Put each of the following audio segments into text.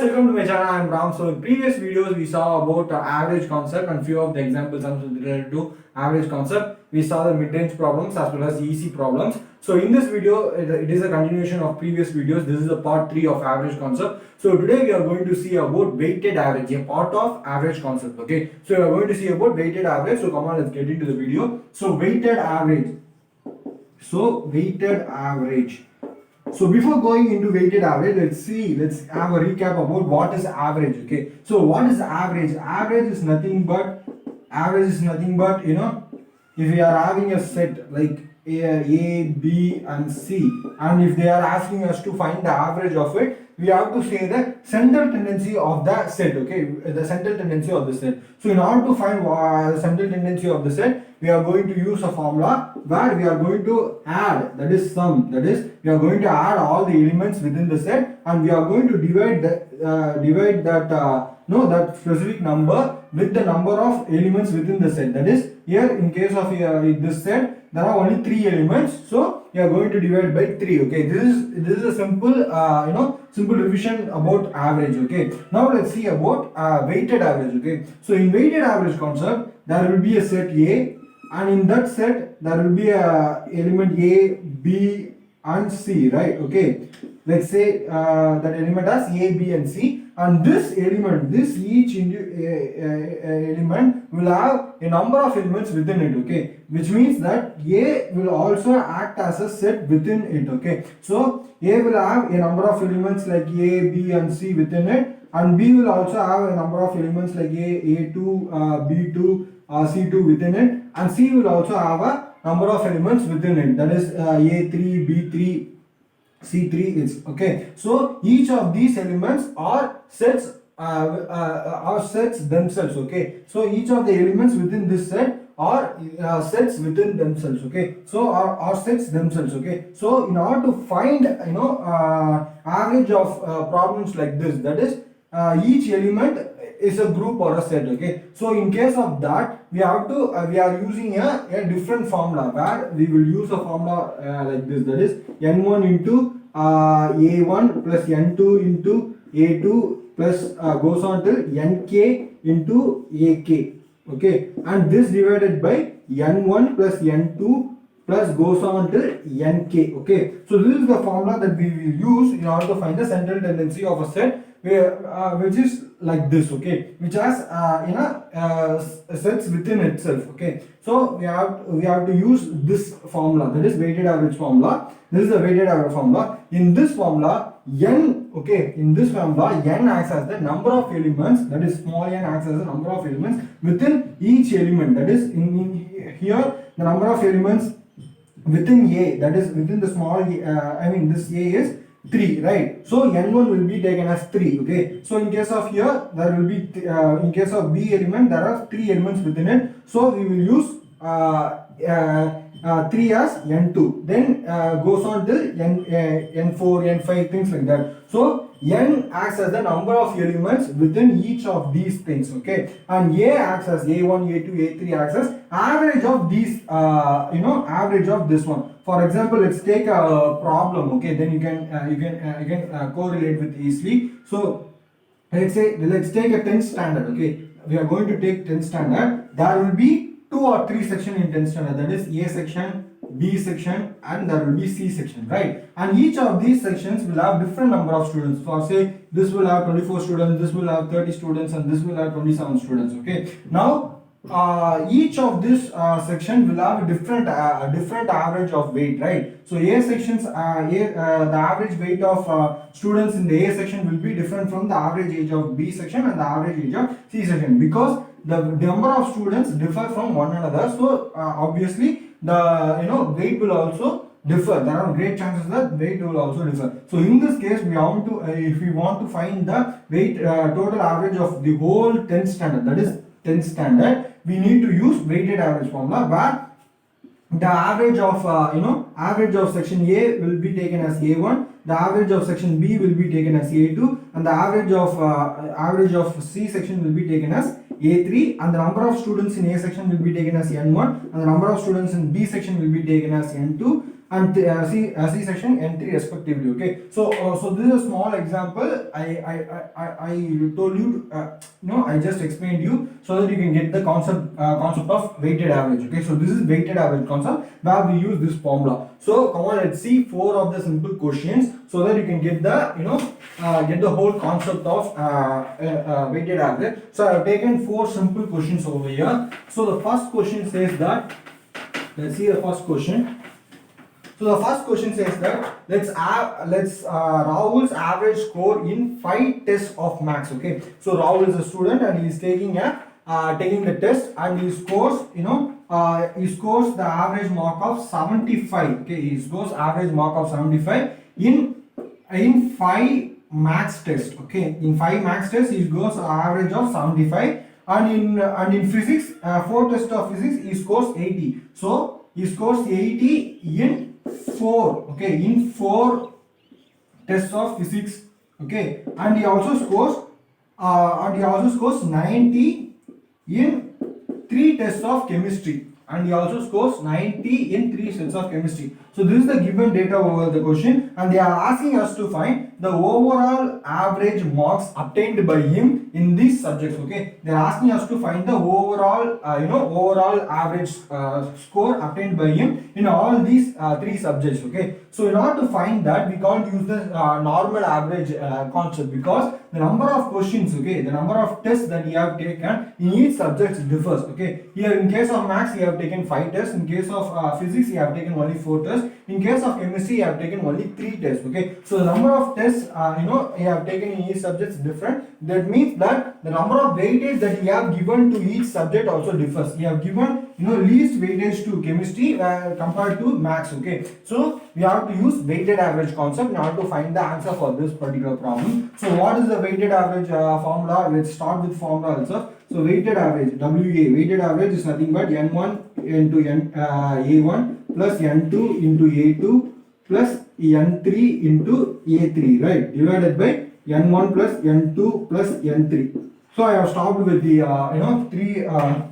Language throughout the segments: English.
welcome to my channel. I am Ram. So in previous videos we saw about average concept and few of the example sums related to average concept. We saw the mid-range problems as well as EC problems. So in this video, it is a continuation of previous videos. This is the part 3 of average concept. So today we are going to see about weighted average, a part of average concept. Okay. So we are going to see about weighted average. So come on, let's get into the video. So weighted average. So before going into weighted average, let's have a recap about what is average. Okay, so what is average? Average is nothing but if we are having a set like A, B and C, and if they are asking us to find the average of it, we have to say the central tendency of the set. Okay, the central tendency of the set. So in order to find the central tendency of the set, we are going to use a formula where we are going to add, that is sum, that is we are going to add all the elements within the set, and we are going to divide that specific number with the number of elements within the set. That is, here in case of this set there are only 3 elements, so we are going to divide by 3. Okay, this is a simple simple revision about average. Okay, now let's see about weighted average. Okay, so in weighted average concept, there will be a set A, and in that set there will be a element A, B and C, right? Okay, let's say that element has A, B and C, and each element will have a number of elements within it. Okay, which means that A will also act as a set within it. Okay, so A will have a number of elements like A, B and C within it, and B will also have a number of elements like A2, B2, C2 within it, and C will also have a number of elements within it, that is A3, B3, C3 is. Okay, so each of these elements are sets themselves. Okay, so each of the elements within this set are sets within themselves. Okay, so are sets themselves. Okay, so in order to find average of problems like this, that is each element is a group or a set. Okay, so in case of that, we are using a different formula where we will use a formula like this, that is n1 into a1 plus n2 into a2 plus goes on till nk into ak. Okay, and this divided by n1 plus n2 plus goes on till nk. Okay, so this is the formula that we will use in order to find the central tendency of a set, which is like this. Okay, which has sets within itself. Okay, so we have to use this formula, that is weighted average formula. This is the weighted average formula. In this formula, n acts as the number of elements, that is small n acts as the number of elements within each element, that is in here the number of elements within A, that is within the small this A is 3, right? So n1 will be taken as 3. Okay, so in case of here there will be in case of B element there are 3 elements within it, so we will use 3 as n2, then goes on till n4, n5, things like that. So n acts as the number of elements within each of these things. Okay, and A acts as A1, A2, A3 acts as average of these average of this one. For example, let's take a problem. Okay, then you can correlate with easily. So let's take a 10th standard. Okay, we are going to take 10th standard. There will be 2 or 3 sections in 10th standard, that is A section, B section, and there will be C section, right? And each of these sections will have different number of students. For say this will have 24 students, this will have 30 students, and this will have 27 students. Okay, now each of this section will have a different average of weight, right? So A sections the average weight of students in the A section will be different from the average age of B section and the average age of C section, because the number of students differ from one another. So obviously the weight will also differ. There are great chances that weight will also differ. So in this case, we want to if we want to find the weight total average of the whole 10th standard, that is 10th standard, we need to use weighted average formula where the average of average of section A will be taken as A1, the average of section B will be taken as A2, and the average of C section will be taken as A3, and the number of students in A section will be taken as N1, and the number of students in B section will be taken as N2, and C section N3 respectively. Okay, so this is a small example. I told you, I just explained you so that you can get the concept of weighted average. Okay, so this is weighted average concept where we use this formula. So come on, let's see 4 of the simple questions so that you can get the get the whole concept of weighted average. So I have taken 4 simple questions over here. So the first question says that, let's see the first question. So the first question says that let's Rahul's average score in 5 tests of maths. Okay, so Rahul is a student and he is taking the test, and he scores he scores the average mark of 75. Okay, he scores average mark of 75 in 5 maths tests. Okay, in 5 maths tests he scores average of 75, and in physics 4 tests of physics he scores 80. So he scores 80 in 4. Okay, in 4 tests of physics. Okay, and he also scores 90 in 3 tests of chemistry, and he also scores 90 in 3 sets of chemistry. So this is the given data over the question, and they are asking us to find the overall average marks obtained by him in these subjects. Okay, they are asking us to find the overall overall average score obtained by him in all these 3 subjects. Okay, so in order to find that, we can't use the normal average concept, because the number of questions, okay, the number of tests that you have taken in each subject differs. Okay, here in case of maths you have taken 5 tests, in case of physics you have taken only 4 tests, in case of chemistry you have taken only 3 tests. Okay, so the number of tests you have taken in each subject is different. That means that the number of weightage that you have given to each subject also differs. You have given least weightage to chemistry compared to maths. Okay, so we have to use weighted average concept in order to find the answer for this particular problem. So what is the weighted average formula? Let's start with formula itself. So weighted average, weighted average is nothing but N1 into A1 plus N2 into A2 plus N3 into A3, right, divided by N1 plus N2 plus N3. So I have stopped with the three N1,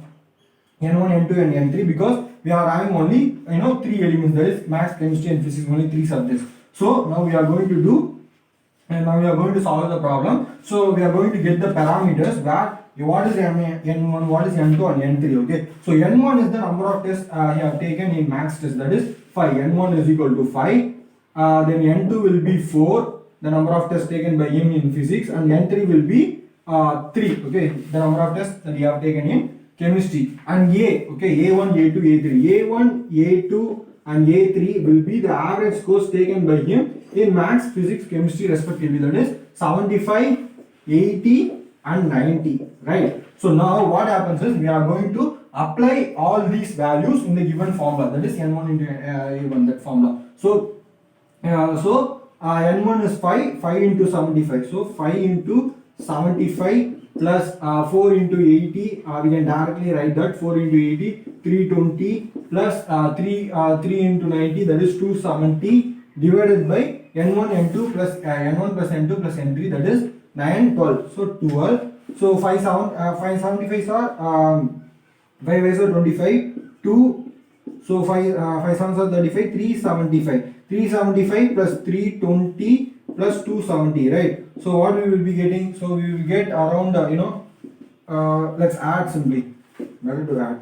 N2 and N3 because we are having only 3 elements, that is maths, chemistry and physics, only 3 subjects. So now we are going to solve the problem. So we are going to get the parameters where what is N1, what is N2 and N3. Okay, so N1 is the number of tests you have taken in maths test, that is 5. N1 is equal to 5. Then N2 will be 4, the number of tests taken by him in physics, and N3 will be 3. Okay, the number of tests that you have taken in chemistry. And A1, A2, A3. A1, A2 and A3 will be the average scores taken by him in maths, physics, chemistry respectively, that is 75, 80 and 90, right? So now what happens is we are going to apply all these values in the given formula, that is N1 into A1, that formula. So N1 is 5 into 75, so 5 into 75 plus 4 into 80, we can directly write that 4 into 80, 320 plus 3 into 90, that is 270, divided by N1 N2 plus N1 plus N2 plus N3, that is 9 12. So 12. So 575 are 5 ways are 25, 2. So 5 7s are 35, 375. 375 plus 320 plus 270, right? So what we will be getting? So we will get around let's add simply. Better to add.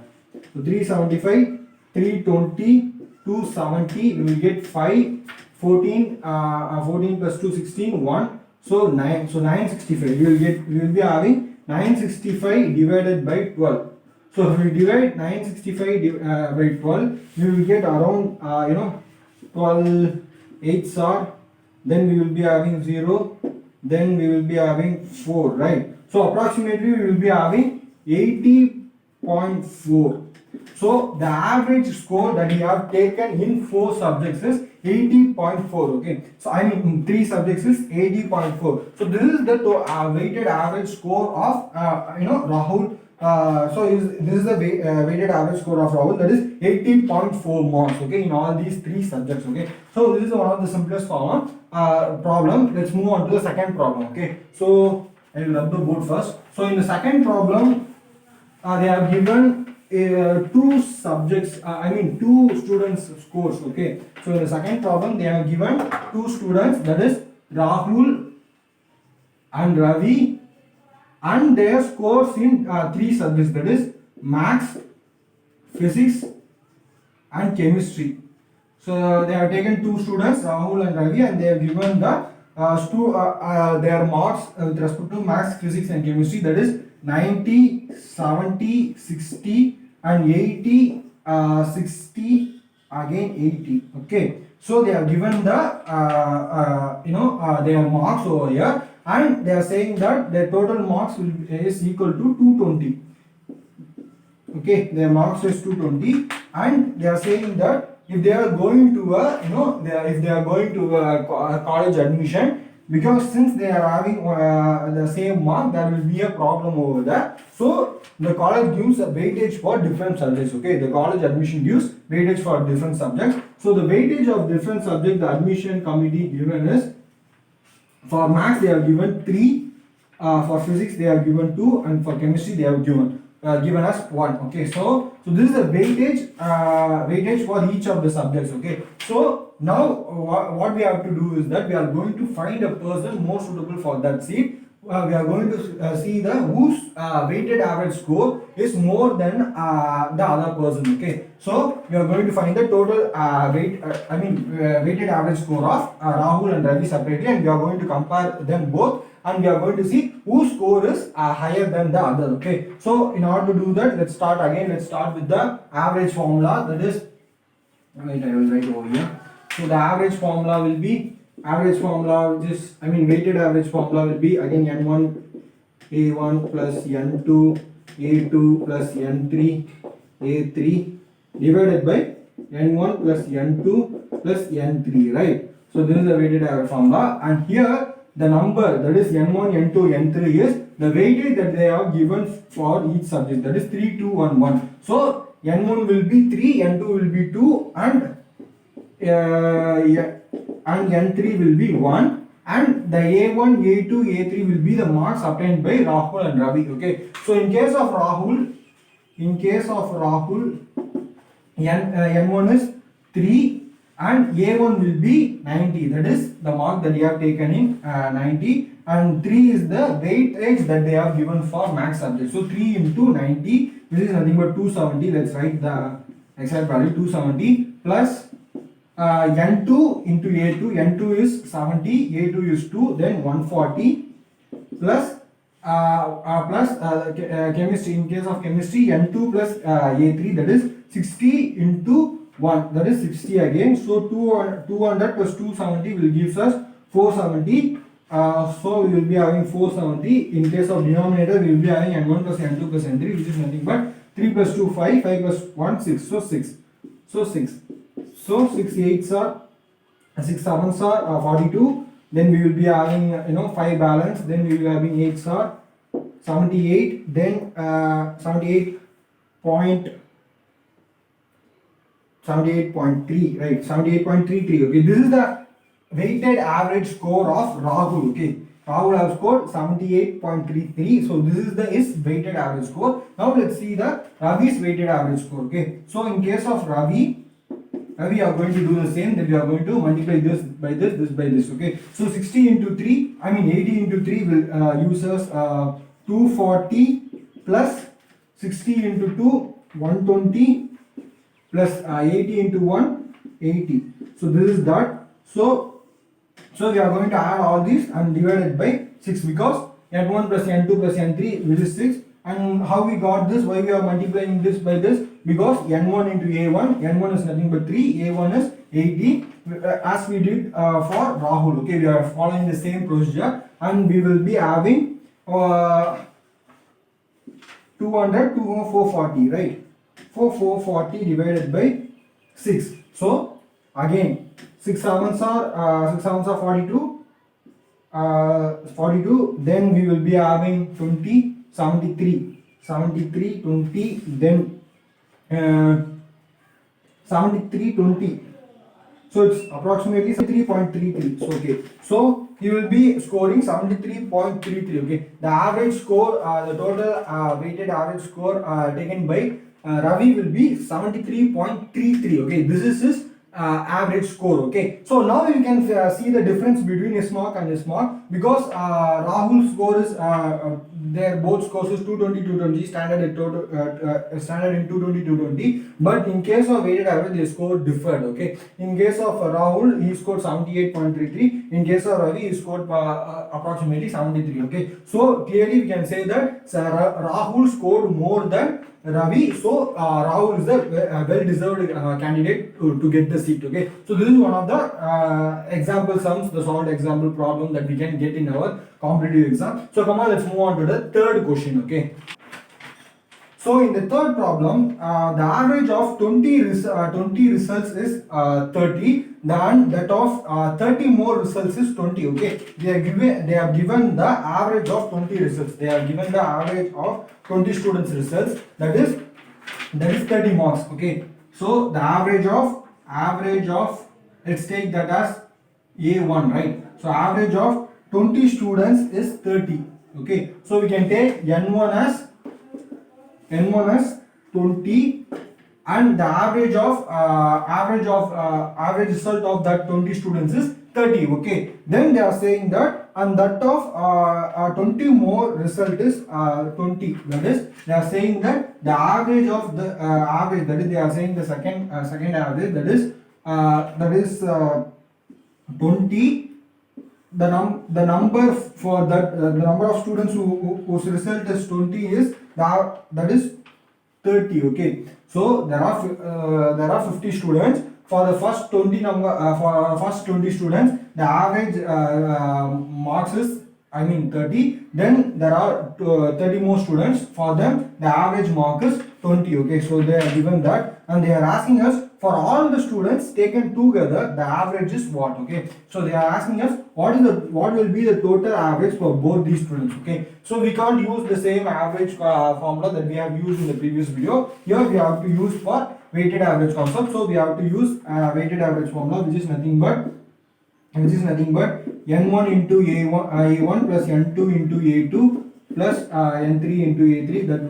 So 375, 320, 270. We will get 5, 14. 14 plus 2, 16, 1. So 9. So 965. We will be having 965 divided by 12. So if we divide 965 by 12, we will get around 12 8s are, then we will be having 0, then we will be having 4, right? So approximately we will be having 80.4. So the average score that you have taken in 4 subjects is 80.4. Okay, so I mean in 3 subjects is 80.4. So this is the weighted average score of Rahul. This is the weighted average score of Rahul, that is 80.4 marks. Okay, in all these 3 subjects. Okay, so this is one of the simplest problem. Let's move on to the second problem. Okay, so I will rub the board first. So in the second problem, they have given two subjects, two students scores. Okay, so in the second problem they have given two students, that is Rahul and Ravi, and their scores in three subjects, that is maths, physics and chemistry. So they have taken two students, Rahul and Ravi, and they have given their marks with respect to maths, physics and chemistry, that is 90, 70, 60 and 80, 60, again 80. Okay, so they have given their marks over here, and they are saying that their total marks is equal to 220. Okay, their marks is 220, and they are saying that if they are going to if they are going to a college admission, because since they are having the same mark, there will be a problem over there. So the college gives a weightage for different subjects. Okay, the college admission gives weightage for different subjects. So the weightage of different subjects, the admission committee given is, for maths they have given 3, for physics they have given 2, and for chemistry they have given us 1. Okay, so this is a weightage for each of the subjects. Okay, so now what we have to do is that we are going to find a person more suitable for that seat. We are going to see whose weighted average score is more than the other person. Okay, so we are going to find the total weighted average score of Rahul and Ravi separately, and we are going to compare them both, and we are going to see whose score is higher than the other. Okay, so in order to do that, let's start again. Let's start with the average formula, that is, wait, I will write over here. So the average formula will be, weighted average formula will be again N1 A1 plus N2 A2 plus N3 A3 divided by N1 plus N2 plus N3, right? So this is the weighted average formula, and here the number, that is N1, N2, N3 is the weightage that they have given for each subject, that is 3, 2, 1, 1. So N1 will be 3, N2 will be 2, and N3 will be 1, and the A1, A2, A3 will be the marks obtained by Rahul and Ravi. Okay, so in case of Rahul, N1 is 3 and A1 will be 90, that is the mark that you have taken in 90, and 3 is the weightage that they have given for maths subject. So 3 into 90, this is nothing but 270. Let's write the exact value, 270 plus N2 into A2, N2 is 70, A2 is 2, then 140 plus chemistry. In case of chemistry, N2 plus A3, that is 60 into 1, that is 60 again. So 200 plus 270 will give us 470. So we will be having 470. In case of denominator, we will be having N1 plus N2 plus N3, which is nothing but 3 plus 2 5, 5 plus 1 6. So 6. So 6 8s are 6 7s are 42. Then we will be having 5 balance. Then we will be having 8s are 78. Then 78.3, right? 78.33. Okay, this is the weighted average score of Rahul. Okay, Rahul has scored 78.33. So this is his weighted average score. Now let's see the Ravi's weighted average score. Okay, so in case of Ravi we are going to do the same, that we are going to multiply this by this by this. Okay, so 60 into 3, 80 into 3 will use us 240 plus 60 into 2 120 plus 80 into 1 80. So this is that. So we are going to add all these and divide it by 6, because N1 plus N2 plus N3 which is 6. And how we got this? Why we are multiplying this by this? Because N1 into A1, N1 is nothing but 3, A1 is 80, as we did for Rahul. Okay, we are following the same procedure, and we will be having 200 to 440, right? 440 divided by 6. So again 6 sevens are 42. 42. Then we will be having 20. 73, 20, then 73, 20. So it's approximately 73.33. So okay, so you will be scoring 73.33. Okay, the average score, the total weighted average score taken by Ravi will be 73.33. Okay, this is his average score. Okay, so now you can see the difference between his mark and his mark, because Rahul's score is their both scores is 220 standard at total standard in 220 but in case of weighted average they score differed. Okay, in case of Rahul he scored 78.33, in case of Ravi he scored approximately 73. Okay, so clearly we can say that Rahul scored more than Ravi, so Rahul is the well-deserved candidate to get the seat. Okay, so this is one of the example sums, the solved example problem that we can get in our competitive exam. So come on, let's move on to the third question. Okay. So in the third problem, the average of 20 results is 30. Then that of 30 more results is 20. Okay, they have given the average of 20 results. They have given the average of 20 students results. That is 30 marks. Okay, so the average of let's take that as A1, right? So average of 20 students is 30. Okay, so we can take N1 as 20, and the average result of that 20 students is 30. Okay, then they are saying that, and that of 20 more result is 20. That is, they are saying that the average of the average, that is, they are saying the second average, that is 20. The number for that the number of students whose result is 20 is that is 30. Okay, so there are 50 students. For the first 20 students, the average marks is 30. Then there are 30 more students. For them, the average mark is 20. Okay, so they are given that, and they are asking us for all the students taken together, the average is what? Okay, so they are asking us what will be the total average for both these students. Okay, so we can't use the same average formula that we have used in the previous video. Here we have to use for weighted average concept. So we have to use weighted average formula, which is nothing but n1 into a1 plus n2 into a2 plus n3 into a3. That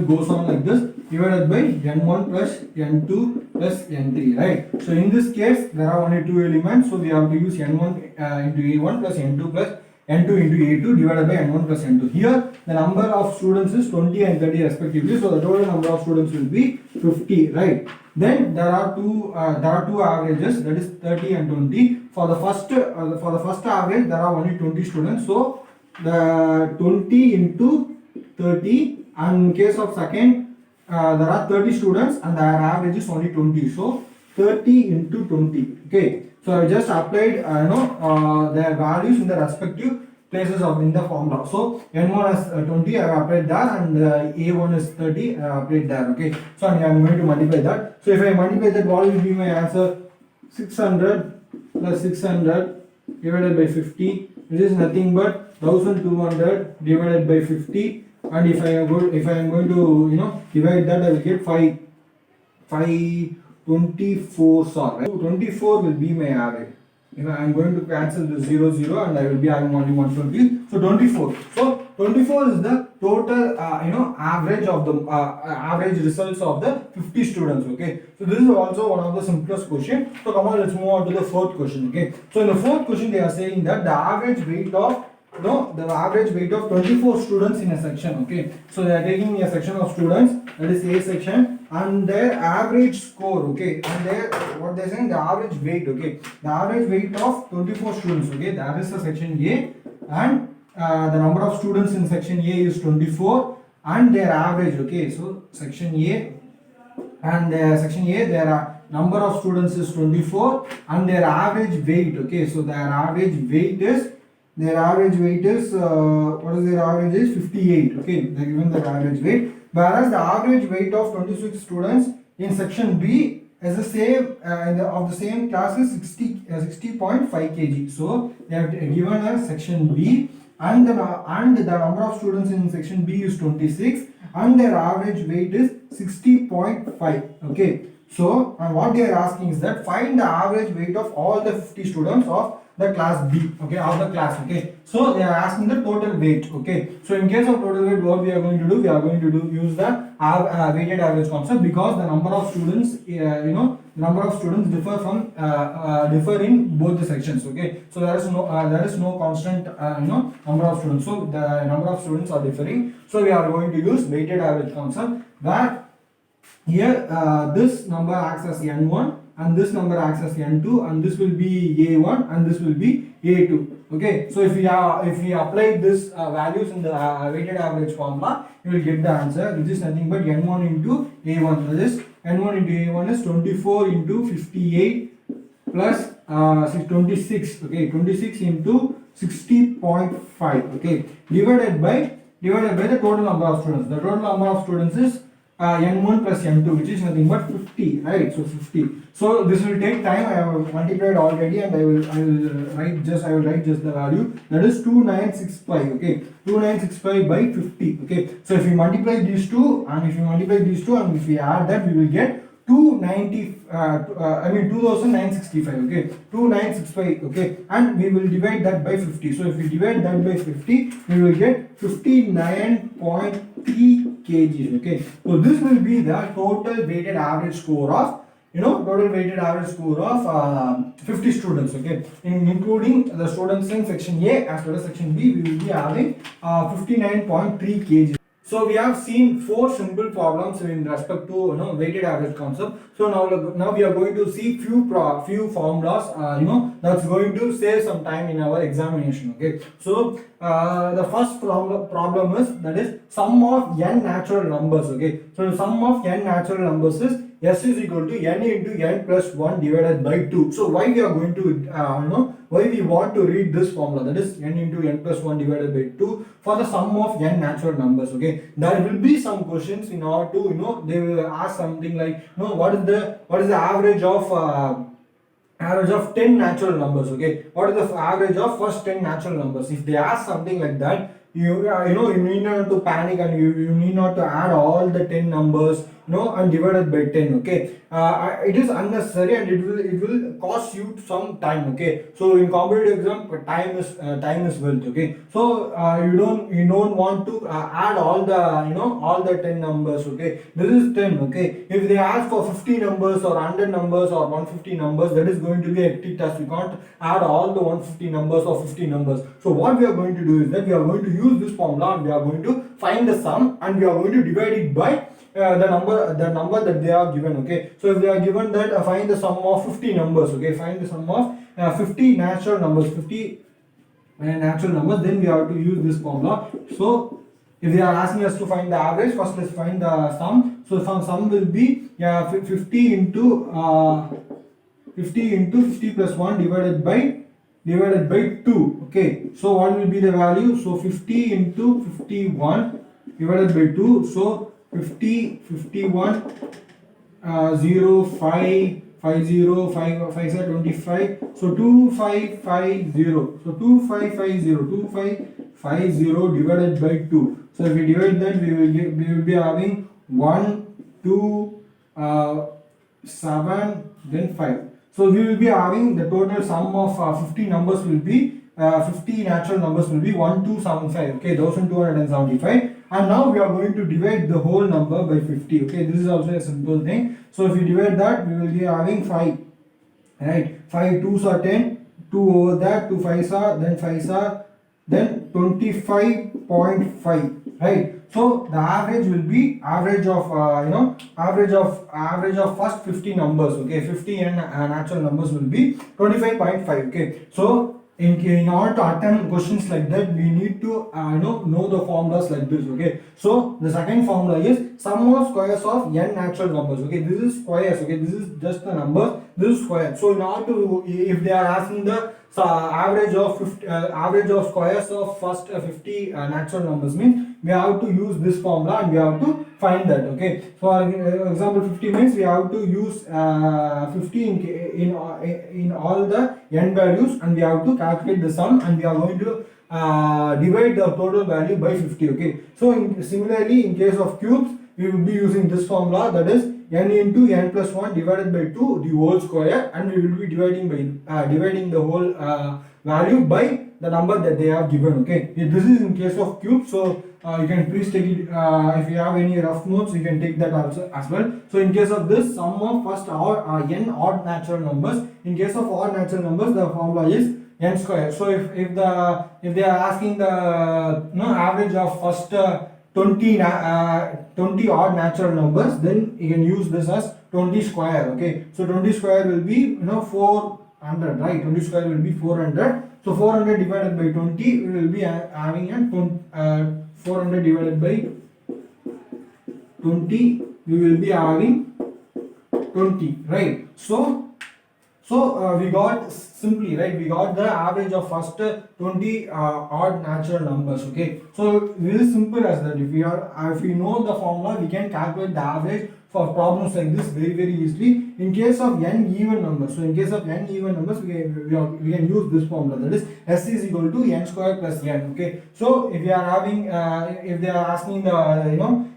goes on like this, divided by n1 plus n2 plus n3, right? So in this case there are only two elements, so we have to use n1 into a1 plus n2 plus n2 into a2 divided by n1 plus n2. Here the number of students is 20 and 30 respectively, so the total number of students will be 50, right? Then there are two averages, that is 30 and 20. For the first average there are only 20 students, so the 20 into 30, and in case of second there are 30 students and their average is only 20, so 30 into 20. Okay, so I just applied their values in the respective places in the formula. So n1 is 20, I have applied there, and a1 is 30, I have applied there. Okay, so I am going to multiply that. So if I multiply that, what will be my answer? 600 plus 600 divided by 50, which is nothing but 1200 divided by 50, and if I am going to divide that, I will get 524, right? 24 will be my average. I am going to cancel the 0 and I will be having only 120. So 24. So 24 is the total average of the average results of the 50 students. Okay, so this is also one of the simplest question. So come on, let's move on to the fourth question. Okay, so in the fourth question they are saying that the average weight of 24 students in a section. Okay, so they are taking a section of students, that is A section, and their average score. Okay, and what they are saying, the average weight. Okay, the average weight of 24 students. Okay, that is the section A, and the number of students in section A is 24, and their average. Okay, so section A, and section A, their number of students is 24 and their average weight. Okay, so their average weight is what is their average is 58. Okay, they are given their average weight, whereas the average weight of 26 students in section B is the same of the same class is 60.5 kg. So they have given us section B, and the number of students in section B is 26 and their average weight is 60.5. Okay, so what they are asking is that find the average weight of all the 50 students of the class B, okay, of the class, okay. So they are asking the total weight, okay. So in case of total weight, what we are going to do, we are going to use the weighted average concept, because the number of students, number of students differ in both the sections, okay. So there is no constant number of students, so the number of students are differing. So we are going to use weighted average concept, where here this number acts as n1 and this number acts as n2, and this will be a1 and this will be a2, okay. So if we apply this values in the weighted average formula, you will get the answer, which is nothing but n1 into a1. That is, n1 into a1 is 24 into 58 plus 26, okay, 26 into 60.5, okay, divided by the total number of students. The total number of students is n1 plus n2, which is nothing but 50, right? So 50. So this will take time. I have multiplied already, and I will write just the value. That is 2965, okay, 2965 by 50, okay. So if we multiply these two, and if we add that, we will get 2965, okay, 2965, okay, and we will divide that by 50. So if we divide that by 50, we will get 59.3 kgs, okay. So this will be the total weighted average score of 50 students, okay, including the students in section A as well as section B. We will be having 59.3 kg. So we have seen 4 simple problems in respect to weighted average concept. So now we are going to see few formulas that's going to save some time in our examination, okay. So the first problem is, that is, sum of n natural numbers, okay. So the sum of n natural numbers is S is equal to n into n plus 1 divided by 2. So why we are going to why we want to read this formula, that is n into n plus 1 divided by 2, for the sum of n natural numbers, okay. There will be some questions in order to they will ask something like what is the average of 10 natural numbers, okay. What is the average of first 10 natural numbers? If they ask something like that, you need not to panic, and you need not to add all the 10 numbers and divided by 10, okay. It is unnecessary, and it will cost you some time, okay. So in competitive exam, time is wealth, okay. So you don't want to add all the 10 numbers, okay. This is 10, okay. If they ask for 50 numbers or 100 numbers or 150 numbers, that is going to be a hectic task. You can't add all the 150 numbers or 50 numbers. So what we are going to do is that we are going to use this formula, and we are going to find the sum, and we are going to divide it by the number that they are given, okay. So if they are given that find the sum of 50 numbers, okay, find the sum of 50 natural numbers, then we have to use this formula. So if they are asking us to find the average, first let's find the sum. So sum will be 50 into 50 plus 1 divided by 2, okay. So what will be the value? So 50 into 51 divided by 2, so 50, 51, 0, 5, 50, 5, 5 is 25, so 2550, so 2550 divided by 2. So if we divide that, we will be having 1, 2, 7, then 5. So we will be having the total sum of 50 numbers will be 50 natural numbers will be 1275, okay, 1275. And now we are going to divide the whole number by 50, okay. This is also a simple thing. So if we divide that, we will be having 5, right. 5 2s are 10, 2 over that, 2 5s are, then 5s are, then 25.5, right. So the average will be average of average of first 50 numbers, okay. 50 and natural numbers will be 25.5, okay. So in order to attempt questions like that, we need to know the formulas like this, okay. So the second formula is sum of squares of n natural numbers, okay. This is squares, okay. This is just the number, this is square. So in order to, if they are asking the average of squares of first 50 natural numbers, means we have to use this formula, and we have to find that, okay. For example, 50 means we have to use 50 in all the n values, and we have to calculate the sum, and we are going to divide the total value by 50, okay. So similarly, in case of cubes, we will be using this formula, that is n into n plus 1 divided by 2 the whole square, and we will be dividing the whole value by the number that they have given. Okay, this is in case of cube, so you can please take it, if you have any rough notes you can take that also as well. So in case of this, sum of first n odd natural numbers. In case of odd natural numbers, the formula is n square. So if they are asking the average of first 20 odd natural numbers, then you can use this as 20 square. Okay, so 20 square will be 400, right? 20 square will be 400. So 400 divided by 20, we will be having a 400 divided by 20, we will be having 20, right? So we got simply, right, we got the average of first 20 odd natural numbers. Okay, so this is simple as that. If we know the formula, we can calculate the average for problems like this very easily. In case of n even numbers, so in case of n even numbers, we can use this formula, that is s is equal to n square plus n. Okay, so if you are having if they are asking the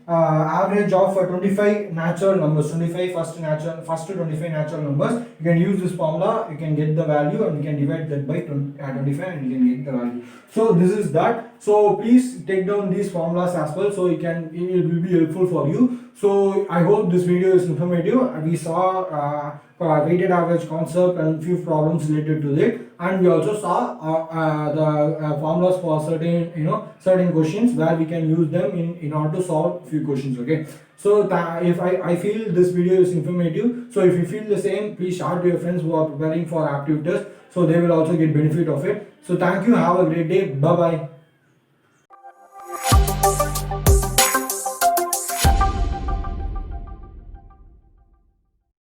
average of 25 natural numbers, 25 first 25 natural numbers, you can use this formula, you can get the value, and you can divide that by 25 and you can get the value. So this is that. So please take down these formulas as well, so it will be helpful for you. So I hope this video is informative. We saw weighted average concept and few problems related to it, and we also saw the formulas for certain questions where we can use them in order to solve few questions. Okay, so if I feel this video is informative, so if you feel the same, please share to your friends who are preparing for aptitude test, so they will also get benefit of it. So thank you, have a great day, bye bye.